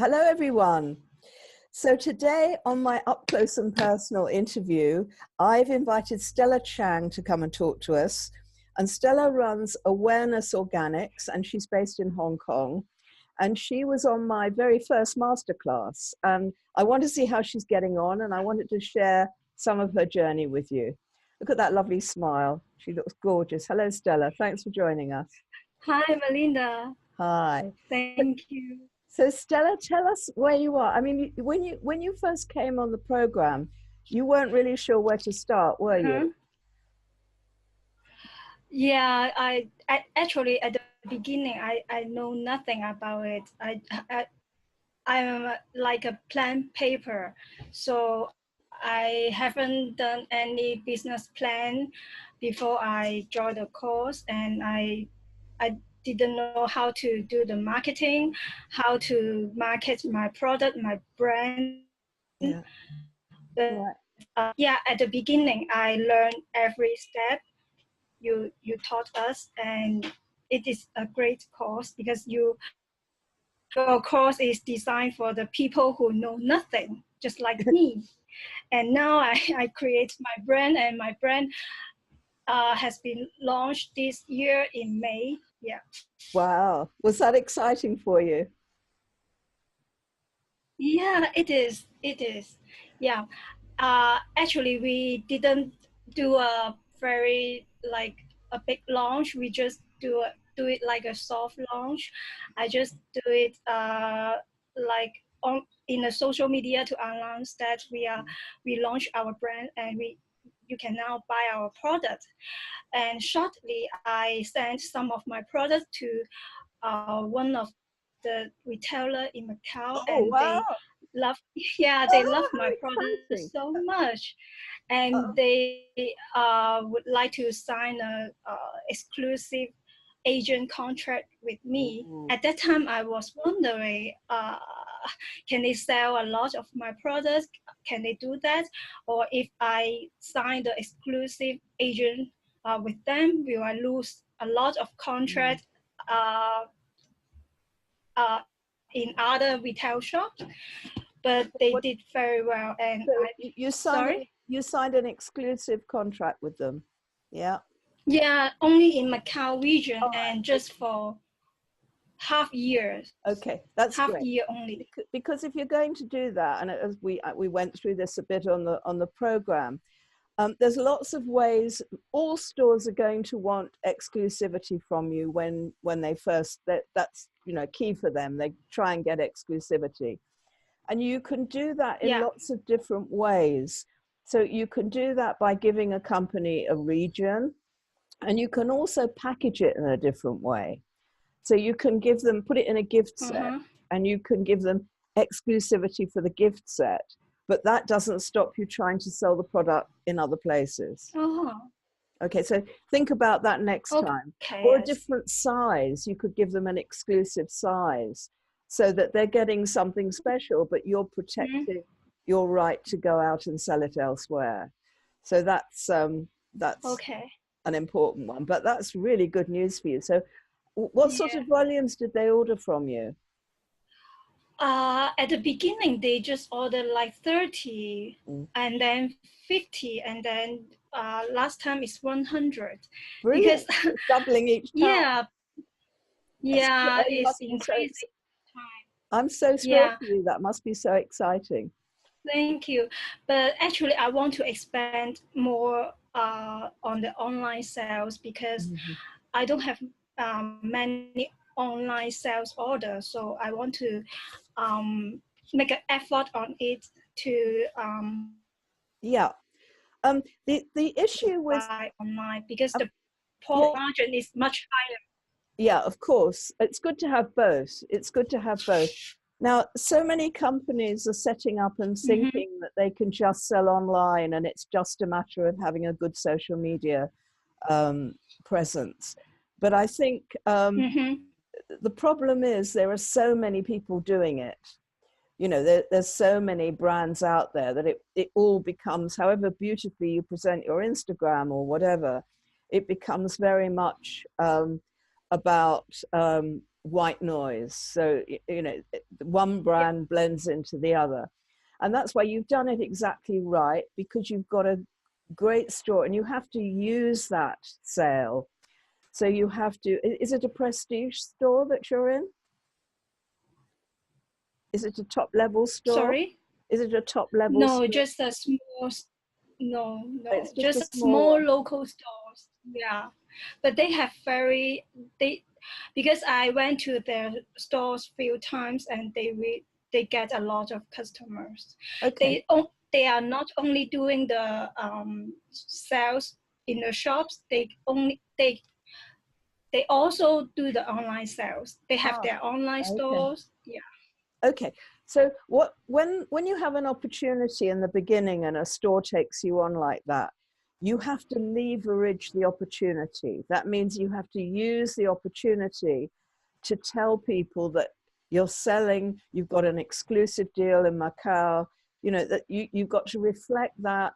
Hello, everyone. So today on my up close and personal interview, I've invited Stella Chiang to come and talk to us. And Stella runs Awareness Organics, and she's based in Hong Kong. And she was on my very first masterclass. And I want to see how she's getting on, and I wanted to share some of her journey with you. Look at that lovely smile. She looks gorgeous. Hello, Stella. Thanks for joining us. Hi, Melinda. Hi. Thank you. So Stella, tell us where you are. I memean, when you first came on the program, you weren't really sure where to start, were you? Yeah, I actually at the beginning I know nothing about it. I'm like a blank paper, so I haven't done any business plan before I joined the course, and I didn't know how to do the marketing, how to market my product, my brand. Yeah. But yeah, at the beginning, I learned every step you taught us, and it is a great course because your course is designed for the people who know nothing, just like me. And now I create my brand, and my brand has been launched this year in May. Yeah. Wow. Was that exciting for you? Yeah, it is. It is. Yeah. Actually, we didn't do a very like a big launch. We just do it like a soft launch. I just do it like on in the social media to announce that we launch our brand, and you can now buy our product. And shortly, I sent some of my products to one of the retailer in Macau, Oh, and wow. they love they love my product so much, and they would like to sign a exclusive agent contract with me. At that time, I was wondering, can they sell a lot of my products? Can they do that? Or if I sign the exclusive agent with them, will I lose a lot of contract in other retail shops? But they did very well, and So you signed an exclusive contract with them. Yeah. Yeah, only in Macau region, and just for half years. Okay, that's half great. year only. Because if you're going to do that, and as we went through this a bit on the program, there's lots of ways. All stores are going to want exclusivity from you when they first. That's key for them. They try and get exclusivity, and you can do that in lots of different ways. So you can do that by giving a company a region, and you can also package it in a different way. So you can put it in a gift set, and you can give them exclusivity for the gift set, but that doesn't stop you trying to sell the product in other places. Okay, so think about that next time. Or a different size, you could give them an exclusive size so that they're getting something special, but you're protecting your right to go out and sell it elsewhere. So that's an important one, but that's really good news for you. So what sort of volumes did they order from you? At the beginning, they just ordered like 30, and then 50, and then last time it's 100. Brilliant. Because it's doubling each time. It's increasing time. I'm so thrilled for you. That must be so exciting. Thank you. But actually, I want to expand more on the online sales, because I don't have many online sales orders. So I want to make an effort on it to the issue with online, because the profit margin is much higher. Yeah, of course. It's good to have both. It's good to have both. Now, so many companies are setting up and thinking that they can just sell online, and it's just a matter of having a good social media presence. But I think the problem is there are so many people doing it. There's so many brands out there that it all becomes, however beautifully you present your Instagram or whatever, it becomes very much about white noise. So, you know, one brand blends into the other. And that's why you've done it exactly right, because you've got a great store and you have to use that sale. So you have to, is it a prestige store that you're in? Is it a top level store? Sorry? Is it a top level No, store? just a small, no, It's no, just a just a small small one. local stores. Yeah. But they have they, because I went to their stores few times and they get a lot of customers. Okay. They are not only doing the sales in the shops, they also do the online sales. They have Ah, their online okay. stores. Yeah. Okay. So when you have an opportunity in the beginning and a store takes you on like that, you have to leverage the opportunity. That means you have to use the opportunity to tell people that you're selling, you've got an exclusive deal in Macau, you know, that you've got to reflect that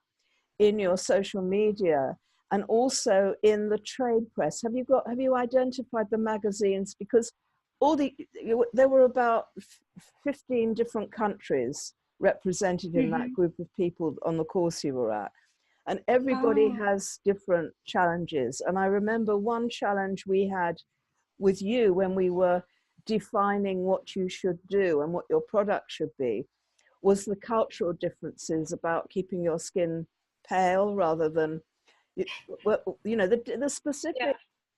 in your social media and also in the trade press. Have you identified the magazines? Because there were about 15 different countries represented in that group of people on the course you were at. And everybody Oh, has different challenges. And I remember one challenge we had with you when we were defining what you should do and what your product should be was the cultural differences about keeping your skin pale rather than, you know, the yeah. specific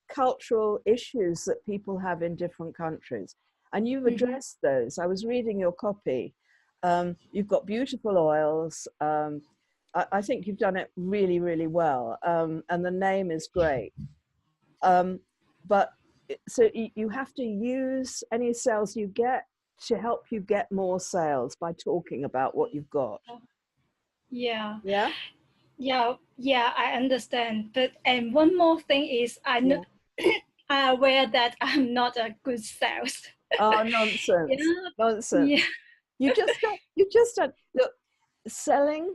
cultural issues that people have in different countries. And you've addressed those. I was reading your copy. You've got beautiful oils. I think you've done it really, really well. And the name is great. But so you have to use any sales you get to help you get more sales by talking about what you've got. Yeah. Yeah. Yeah, I understand. But and one more thing is I know Yeah. I'm aware that I'm not a good sales. Oh, Yeah, nonsense. Nonsense. yeah. You just don't look selling.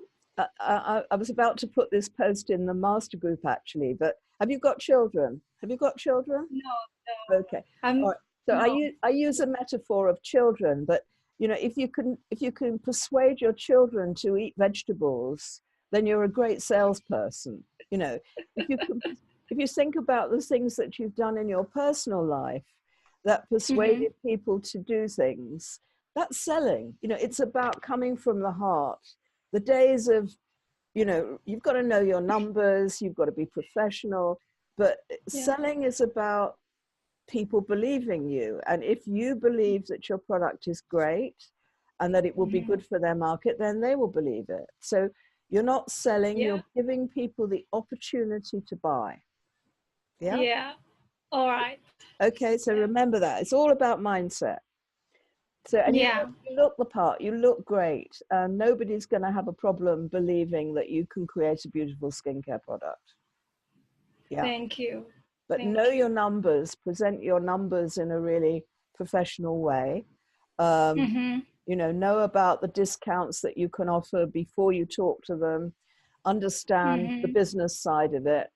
I was about to put this post in the master group actually, but have you got children? Have you got children? No, Okay. All I'm right. So no. I use a metaphor of children, but you know, if you can persuade your children to eat vegetables, then you're a great salesperson. You know, if you can, if you think about the things that you've done in your personal life that Mm-hmm. persuaded people to do things, that's selling. You know, it's about coming from the heart. The days of, you know, you've got to know your numbers, you've got to be professional, but Yeah. selling is about people believing you. And if you believe that your product is great and that it will be Mm-hmm. good for their market, then they will believe it. So you're not selling, Yeah. you're giving people the opportunity to buy. Yeah. Yeah. All right. Okay. So Yeah. remember that it's all about mindset. So, and Yeah. you look the part, you look great. Nobody's going to have a problem believing that you can create a beautiful skincare product. Yeah. Thank you. But know Thank your you. numbers, present your numbers in a really professional way. Um, Mm-hmm. you know about the discounts that you can offer before you talk to them, understand the Mm-hmm. business side of it.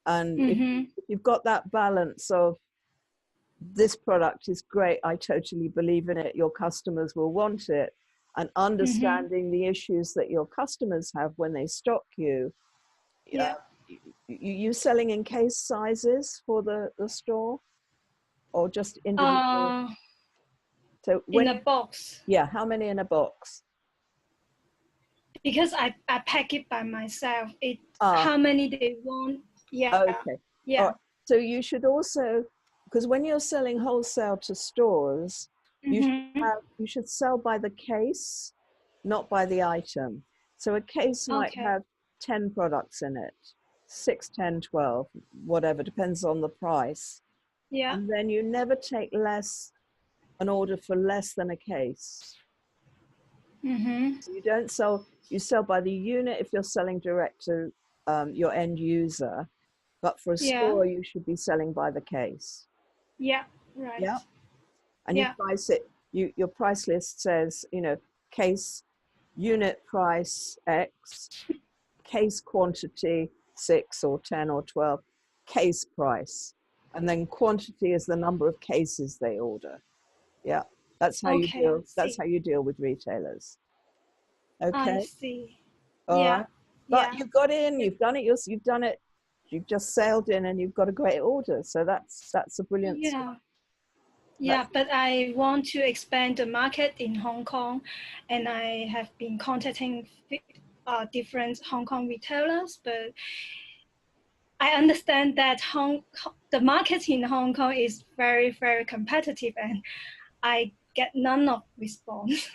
And Mm-hmm. if you've got that balance of this product is great, I totally believe in it, your customers will want it, and Mm-hmm. understanding the issues that your customers have when they stock you. Yeah. You selling in case sizes for the store or just individual? Uh, So in when a you, box yeah, how many in a box? because I pack it by myself. It Ah, how many they want. Yeah. okay. All Yeah. right. So you should also, because when you're selling wholesale to stores, Mm-hmm. you should sell by the case, not by the item. So a case might Okay. have 10 products in it, 6, 10, 12, whatever, depends on the price. Yeah. And then you never take an order for less than a case. Mm-hmm. So you don't sell, you sell by the unit if you're selling direct to your end user, but for a Yeah. store, you should be selling by the case. Yeah. Right. Yeah. And you Yeah. price it, your price list says, you know, case unit price X, case quantity 6 or 10 or 12, case price. And then quantity is the number of cases they order. Yeah, that's how you Okay, I deal. That's see. how you deal with retailers. I Okay, see. all Yeah, right. But yeah, you've got in. You've done it. You've done it. You've just sailed in, and you've got a great order. So that's a brilliant start. yeah, yeah. That's But I want to expand the market in Hong Kong, and I have been contacting different Hong Kong retailers. But I understand that the market in Hong Kong is very, very competitive, and I get none of response.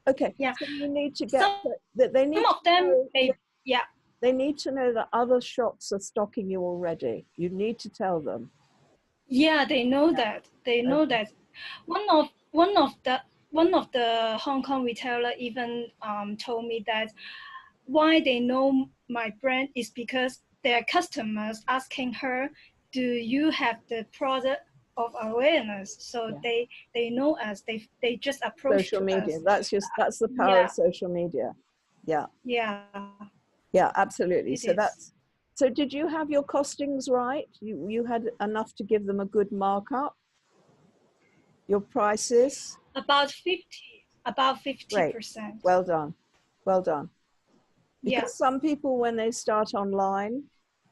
okay. Yeah, So you need to get some that. They need to of them know. may, yeah, They need to know that other shops are stocking you already. You need to tell them. yeah, they know Yeah. that. They know Okay. that. One of the Hong Kong retailer even told me that why they know my brand is because their customers asking her, "Do you have the product of awareness?" So Yeah. they know us. They just approach Social to media. us. That's the power of Yeah, social media. Yeah. yeah, Yeah, absolutely. it So is. that's so did you have your costings right? You had enough to give them a good markup, your prices? About Great. 50%. Well done. Well done. Yeah. Because some people, when they start online,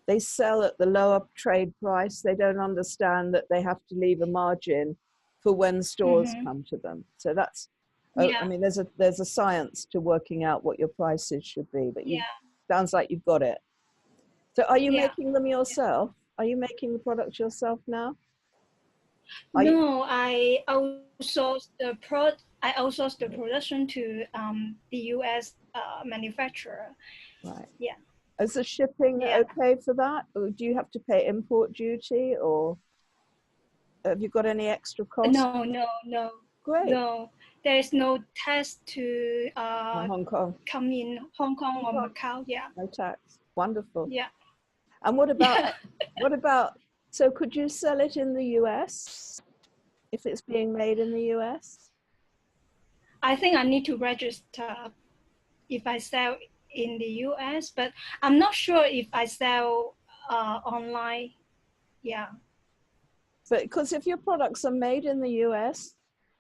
they sell at the lower trade price. They don't understand that they have to leave a margin for when stores Mm-hmm. come to them. So that's, I Yeah. mean, there's a science to working out what your prices should be. But you Yeah. sounds like you've got it. So are you Yeah. making them yourself? Are you making the products yourself now? Are you No, I outsourced the production to the US manufacturer. right? Yeah. Is the shipping Yeah. okay for that? Or do you have to pay import duty, or have you got any extra costs? No, no, no, Great. no. There is no test to Hong Kong. come in Hong Kong Hong or Kong, Macau. Yeah. no tax. Wonderful. Yeah. And what about Yeah. what about so could you sell it in the US if it's being made in the US? I think I need to register if I sell in the US, but I'm not sure if I sell online. Yeah. But because if your products are made in the US,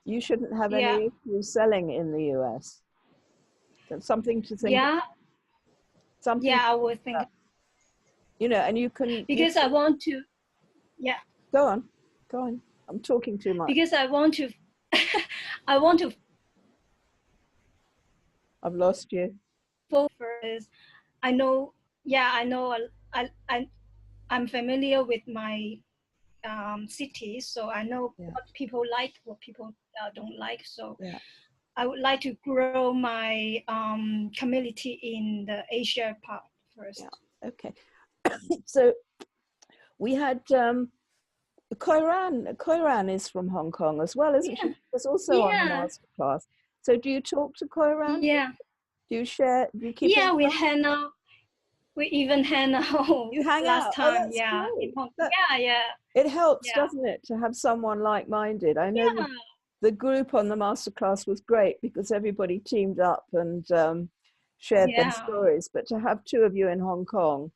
you shouldn't have Yeah. any issue selling in the US. That's something to think Yeah. something Yeah, I would think and you because I can want to. Yeah, go on. Go on. I'm talking too much. because I want to. I want to I've lost you. focus. I know. Yeah, I know. I'm familiar with my city, so I know Yeah. what people like, what people don't like. So Yeah. I would like to grow my community in the Asia part Yeah. first. Okay. So we had Koiran is from Hong Kong as well, isn't she? Yeah, She was also on the yeah, masterclass. So do you talk to Koiran? yeah, Do you share? Do you keep in yeah. We touch? hang out. We even hang out You hang last out. Oh, time. that's Yeah, in great. Hong. That Yeah, yeah, it helps, yeah, doesn't it, to have someone like-minded? I know yeah, the group on the masterclass was great because everybody teamed up and shared their yeah. stories. But to have two of you in Hong Kong,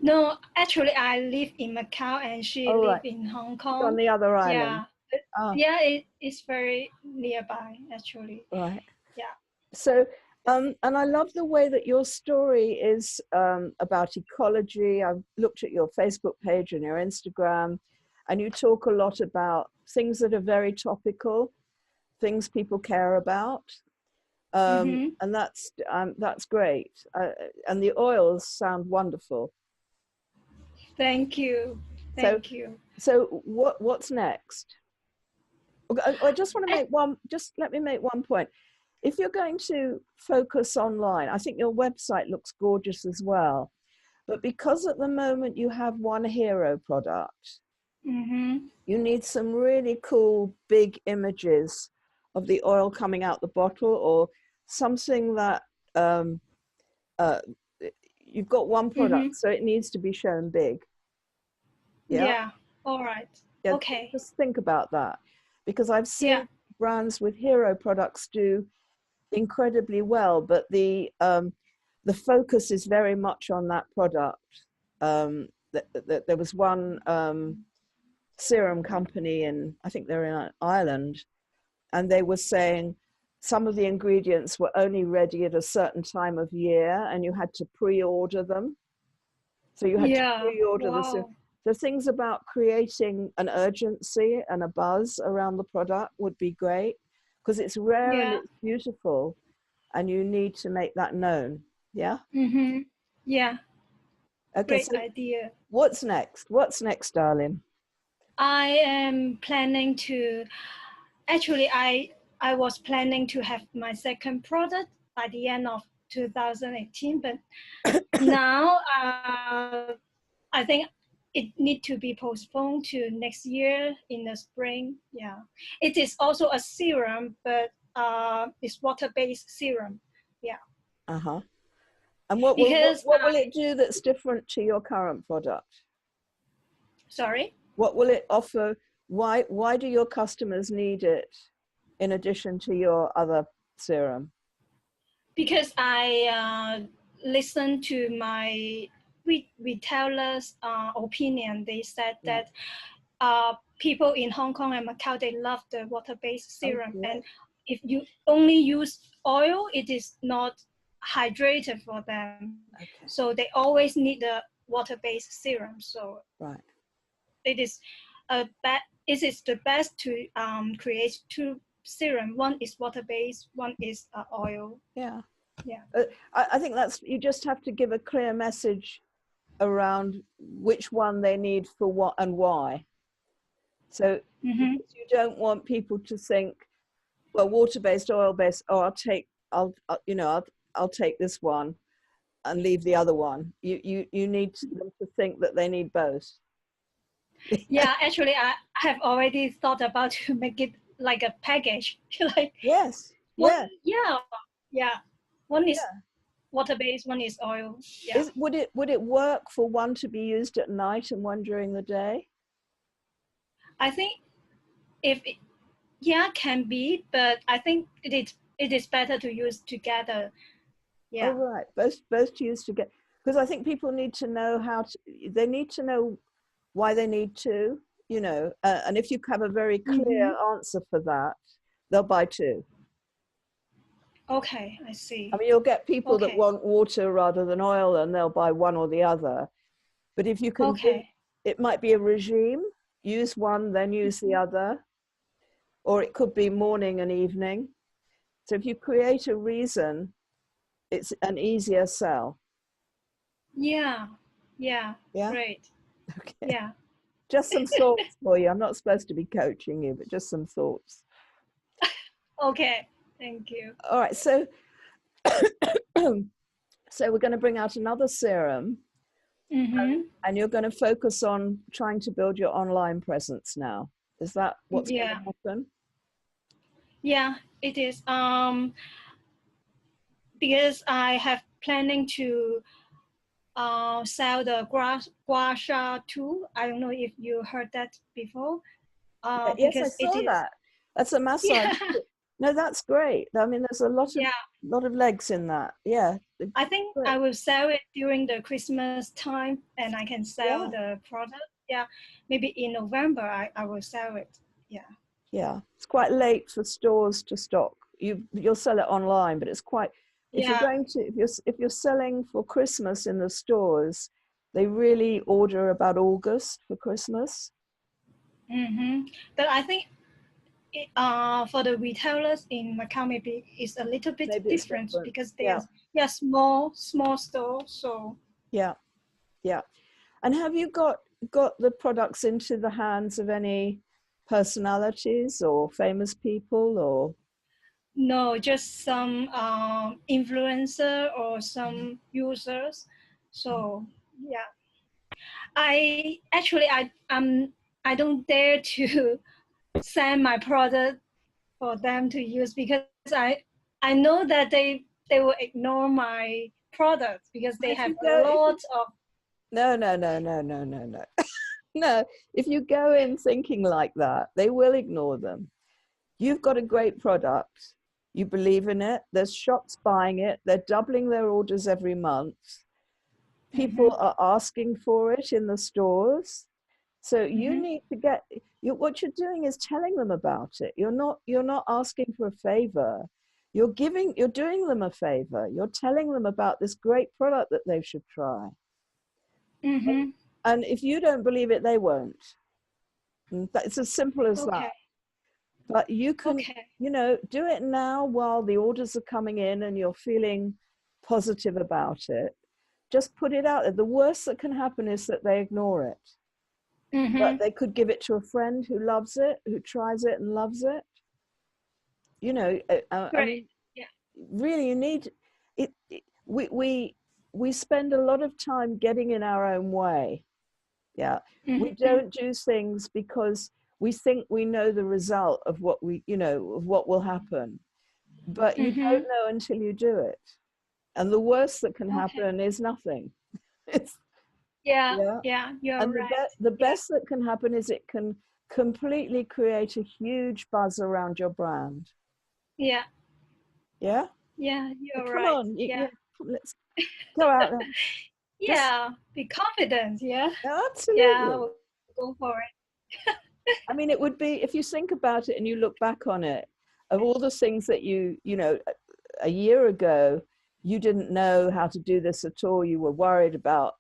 No, actually, I live in Macau and she all live right, in Hong she's on Kong. the other island. Yeah, Ah, yeah, it's very nearby actually. right. Yeah, So, and I love the way that your story is about ecology. I've looked at your Facebook page and your Instagram, and you talk a lot about things that are very topical, things people care about, mm-hmm. and that's great. And the oils sound wonderful. Thank you, So, thank you. so what's next? I just want to I, make one. Just let me make one point. If you're going to focus online, I think your website looks gorgeous as well. But because at the moment you have one hero product, mm-hmm. you need some really cool big images of the oil coming out the bottle or something that um, uh, you've got one Mm-hmm. product, so it needs to be shown big. Yeah. Yeah. All right. Yeah. Okay. Just think about that because I've Yeah. seen brands with hero products do incredibly well, but the focus is very much on that product. There was one. serum company in, I think they're in Ireland, and they were saying some of the ingredients were only ready at a certain time of year and you had to pre-order them. So you had to Yeah. pre-order the serum. Wow. So things about creating an urgency and a buzz around the product would be great, because it's rare and Yeah. it's beautiful and you need to make that known. Yeah. Mm-hmm. Yeah. Okay, Great so idea. what's next? What's next, darling? I am planning to actually I was planning to have my second product by the end of 2018, but now I think it need to be postponed to next year in the spring. Yeah, it is also a serum, but it's water-based serum. Yeah, Uh-huh. And what will because what will it do that's different to your current product? sorry. What will it offer? Why do your customers need it in addition to your other serum? Because I listened to my retailers' opinion. They said Mm. that people in Hong Kong and Macau, they love the water-based Oh, serum. good. And if you only use oil, it is not hydrated for them. Okay. So they always need the water-based serum. So Right. it is it is the best to create two serum. One is water-based, one is oil. Yeah. Yeah. I think that's, you just have to give a clear message around which one they need for what and why. So Mm-hmm. because you don't want people to think, well, water-based, oil-based, oh, I'll take this one and leave the other one. You need them to think that they need both. Yeah, actually, I have already thought about to make it like a package. Like Yes. one, Yeah. yeah, yeah. One is Yeah. water-based, one is oil. Yeah. Would it work for one to be used at night and one during the day? I think if it, yeah, can be, but I think it is better to use together. Oh, Yeah. right. Both to use together. Because I think people need to know they need to know why they need to, and if you have a very Mm-hmm. clear answer for that, they'll buy two. Okay, I I see. mean, you'll get people that Okay. want water rather than oil and they'll buy one or the other. But if you can give, Okay. it might be a regime, use one, then use the other, or it could be morning and evening. So if you create a reason, it's an easier sell. Yeah. Yeah. Yeah. Great. Okay. Yeah. Just some thoughts for you. I'm not supposed to be coaching you, but just some thoughts. Okay. Thank you. All right. So, so we're going to bring out another serum, Mm-hmm. and you're going to focus on trying to build your online presence now. Is that what's going to Yeah. happen? Yeah, it is. Because I have planning to sell the gua sha too. I don't know if you heard that before. Yes, I Because it saw is, that. That's a massage. yeah, No, that's great. I mean, there's a yeah. lot of legs in that. Yeah, I think great. I will sell it during the Christmas time, and I can sell Yeah, the product. Yeah, maybe in November I will sell it. Yeah. yeah. It's quite late for stores to stock. You'll sell it online, but it's quite. If you're Yeah. going to if you're selling for Christmas in the stores, they really order about August for Christmas. Mm-hmm. But I think for the retailers in Macau, maybe it's a little bit Maybe it's different different. because they Yeah, are, yeah, small store. So yeah, yeah. And have you got the products into the hands of any personalities or famous people or? no, just some influencer or some users. So yeah, I actually I don't dare to send my product for them to use because I know that they will ignore my product because But they if have you a go, if you lot of, no, no, no, no, no, no, no, no. If you go in thinking like that, they will ignore them. You've got a great product. You believe in it. There's shops buying it. They're doubling their orders every month. People Mhm. are asking for it in the stores. So you need to get what you're doing is telling them about it. You're not asking for a favor. You're doing them a favor. You're telling them about this great product that they should try. Mm-hmm. And if you don't believe it, they won't. It's as simple as that. Okay. But you can, Okay. do it now while the orders are coming in and you're feeling positive about it. Just put it out there. The worst that can happen is that they ignore it. But Mm-hmm. they could give it to a friend who loves it, who tries it and loves it. I Great. mean, Yeah. really, you need it. We spend a lot of time getting in our own way. Yeah, we Mm-hmm. don't do things because we think we know the result of what of what will happen, but you Mm-hmm. don't know until you do it. And the worst that can Okay. happen is nothing. It's Yeah. yeah. Yeah. You're And right. the Yeah. best that can happen is it can completely create a huge buzz around your brand. Yeah. Yeah. Yeah. You're Come right. on, Yeah. let's go out there. Just Yeah. Be confident. Yeah. Yeah. absolutely. We'll go for it. I mean, it would be if you think about it and you look back on it, of all the things that a year ago, you didn't know how to do this at all. You were worried about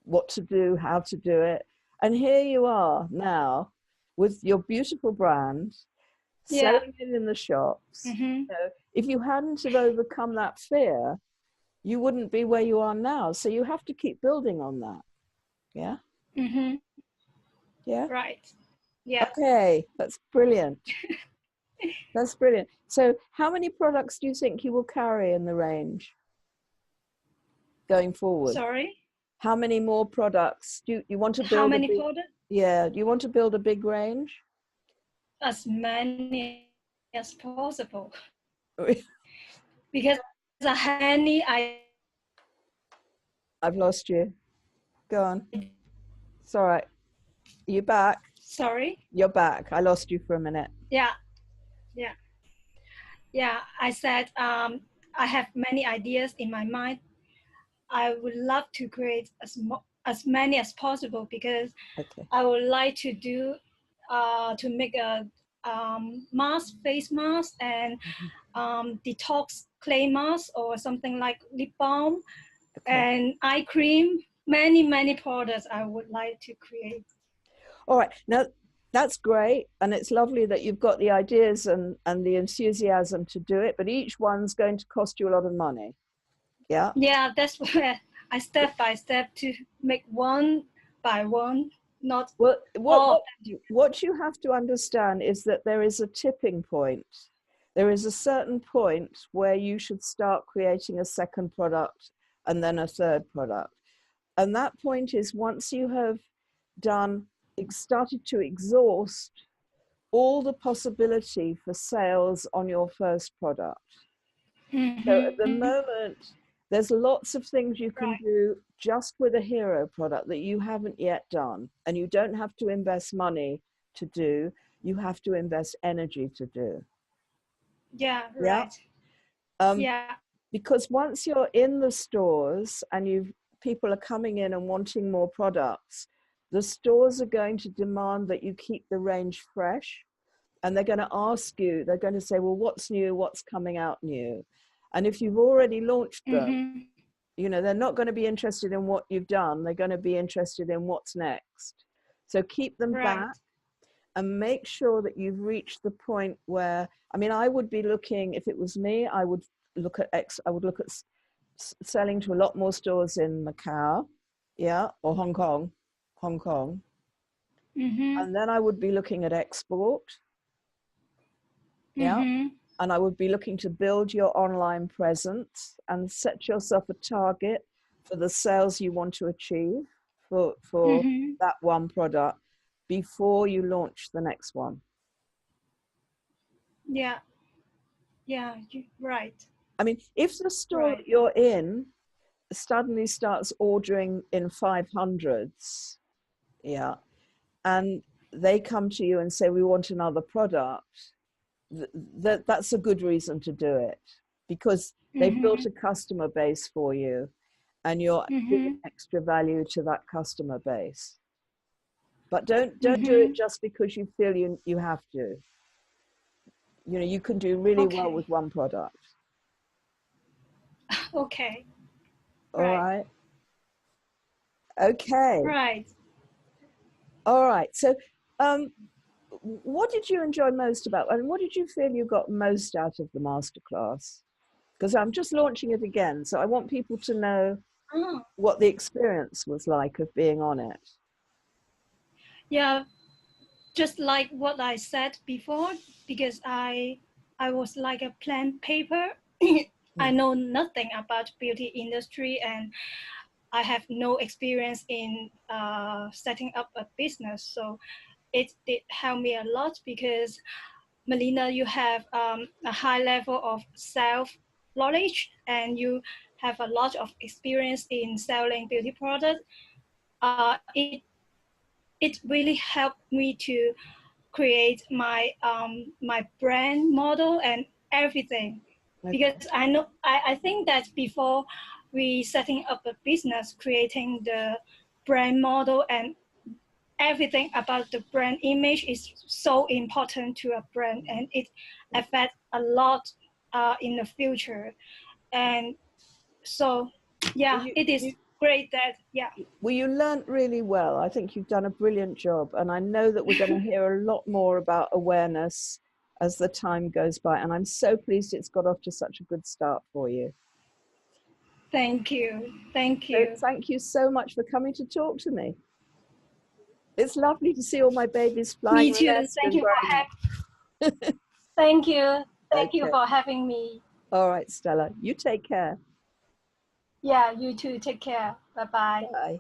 what to do, how to do it. And here you are now with your beautiful brand, Yeah. selling it in the shops. Mm-hmm. If you hadn't have overcome that fear, you wouldn't be where you are now. So you have to keep building on that. Yeah. Mm-hmm. Yeah. Right. Yeah. Okay. That's brilliant. That's brilliant. So how many products do you think you will carry in the range going forward? Sorry. How many more products do you want to How build a many big, products? yeah, do you want to build a big range? As many as possible. Because I have any I've lost you. Go on. It's all right. Are you back? sorry. You're back. I lost you for a minute. Yeah. Yeah. Yeah. I said I have many ideas in my mind. I would love to create as many as possible because Okay. I would like to do to make a mask, face mask, and detox clay mask or something like lip balm Okay. and eye cream. Many products I would like to create. All right. Now that's great. And it's lovely that you've got the ideas and the enthusiasm to do it, but each one's going to cost you a lot of money. Yeah. Yeah, that's where I step by step to make one by one, not Well, all of what you have to understand is that there is a tipping point. There is a certain point where you should start creating a second product and then a third product. And that point is once you have started to exhaust all the possibility for sales on your first product. them. So at the Mm-hmm. moment, there's lots of things you can Right. do just with a hero product that you haven't yet done. And you don't have to invest money to do, you have to invest energy to do. Yeah, Yeah. right. Um, Yeah. because once you're in the stores and people are coming in and wanting more products, the stores are going to demand that you keep the range fresh. And they're going to ask you, they're going to say, well, what's new? What's coming out new? And if you've already launched them, Mm-hmm. they're not going to be interested in what you've done. They're going to be interested in what's next. So keep them Right. back and make sure that you've reached the point where, I mean, I would be looking, if it was me, I would look at selling to a lot more stores in Macau, yeah, or Hong Kong. Mm-hmm. And then I would be looking at export, yeah. Mm-hmm. And I would be looking to build your online presence and set yourself a target for the sales you want to achieve for Mm-hmm. that one product before you launch the next one. Yeah. Yeah. Right. I mean, if the store Right. that you're in suddenly starts ordering in 500s, yeah, and they come to you and say, we want another product, that's a good reason to do it because they've built Mm-hmm. a customer base for you and you're giving Mm-hmm. extra value to that customer base. But don't do it just because you feel you have to. You know, you can do really well with one product. Okay. All right. Okay. Right. All right. So, what did you enjoy most about, and what did you feel you got most out of the masterclass? Because I'm just launching it again, so I want people to know Oh. what the experience was like of being on it. Yeah, just like what I said before, because I was like a plain paper. I know nothing about beauty industry, and I have no experience in setting up a business. So it did help me a lot because Melinda, you have a high level of self knowledge and you have a lot of experience in selling beauty products. It really helped me to create my brand model and everything. Okay. Because I think that before we setting up a business, creating the brand model and everything about the brand image is so important to a brand, and it affects a lot in the future. And so Well, yeah, it is great that well, you learnt really well. I think you've done a brilliant job. And I know that we're going to hear a lot more about awareness as the time goes by. And I'm so pleased it's got off to such a good start for you. thank you. So thank you so much for coming to talk to me. It's lovely to see all my babies flying Me the too. nest Thank and you for growing up. thank you. Thank you Okay. for having me. All right, Stella. You take care. Yeah, you too. Take care. Bye bye. Bye.